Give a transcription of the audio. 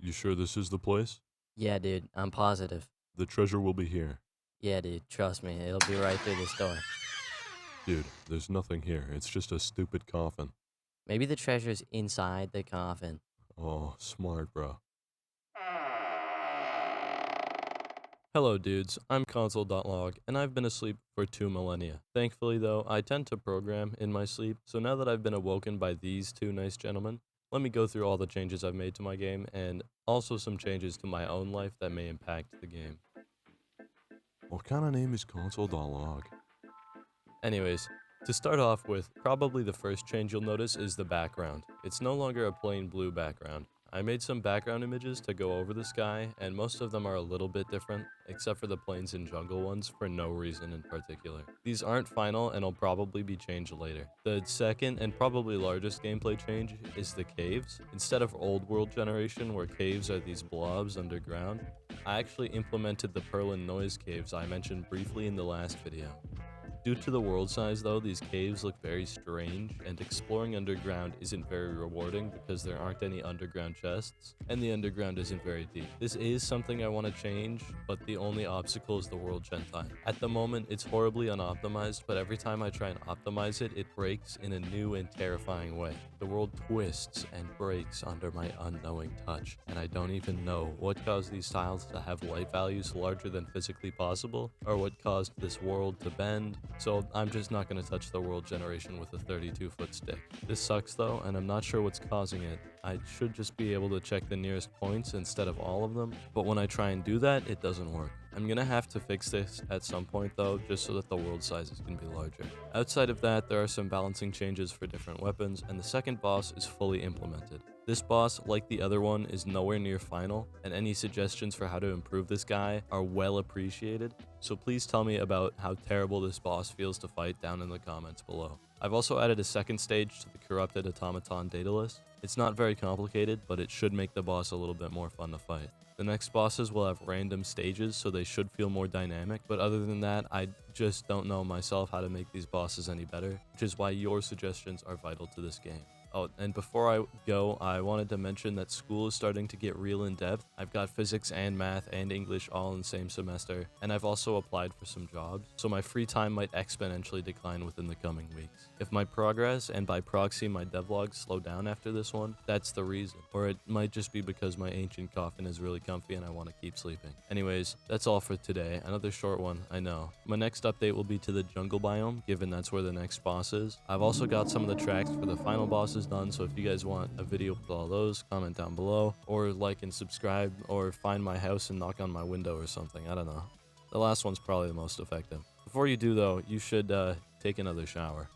You sure this is the place? Yeah, dude, I'm positive. The treasure will be here. Yeah, dude, trust me, it'll be right through this door. Dude, there's nothing here. It's just a stupid coffin. Maybe the treasure's inside the coffin. Oh, smart, bro. Hello dudes, I'm console.log, and I've been asleep for 2 millennia. Thankfully though, I tend to program in my sleep, so now that I've been awoken by these two nice gentlemen, let me go through all the changes I've made to my game, and also some changes to my own life that may impact the game. What kind of name is console.log? Anyways, to start off with, probably the first change you'll notice is the background. It's no longer a plain blue background. I made some background images to go over the sky, and most of them are a little bit different, except for the plains and jungle ones for no reason in particular. These aren't final and will probably be changed later. The second and probably largest gameplay change is the caves. Instead of old world generation where caves are these blobs underground, I actually implemented the Perlin noise caves I mentioned briefly in the last video. Due to the world size though, these caves look very strange, and exploring underground isn't very rewarding because there aren't any underground chests, and the underground isn't very deep. This is something I want to change, but the only obstacle is the world gen time. At the moment, it's horribly unoptimized, but every time I try and optimize it, it breaks in a new and terrifying way. The world twists and breaks under my unknowing touch, and I don't even know what caused these tiles to have light values larger than physically possible, or what caused this world to bend, so I'm just not going to touch the world generation with a 32-foot stick. This sucks though, and I'm not sure what's causing it. I should just be able to check the nearest points instead of all of them, but when I try and do that, it doesn't work. I'm gonna have to fix this at some point though, just so that the world sizes can be larger. Outside of that, there are some balancing changes for different weapons, and the second boss is fully implemented. This boss, like the other one, is nowhere near final, and any suggestions for how to improve this guy are well appreciated, so please tell me about how terrible this boss feels to fight down in the comments below. I've also added a second stage to the corrupted automaton data list. It's not very complicated, but it should make the boss a little bit more fun to fight. The next bosses will have random stages, so they should feel more dynamic, but other than that, I just don't know myself how to make these bosses any better, which is why your suggestions are vital to this game. Oh, and before I go, I wanted to mention that school is starting to get real in depth. I've got physics and math and English all in the same semester, and I've also applied for some jobs, so my free time might exponentially decline within the coming weeks. If my progress, and by proxy my devlogs, slow down after this one, that's the reason. Or it might just be because my ancient coffin is really comfy and I want to keep sleeping. Anyways, that's all for today. Another short one, I know. My next update will be to the jungle biome, given that's where the next boss is. I've also got some of the tracks for the final bosses done, so if you guys want a video with all those, comment down below, or like and subscribe, or find my house and knock on my window or something. I don't know. The last one's probably the most effective. Before you do though, you should take another shower.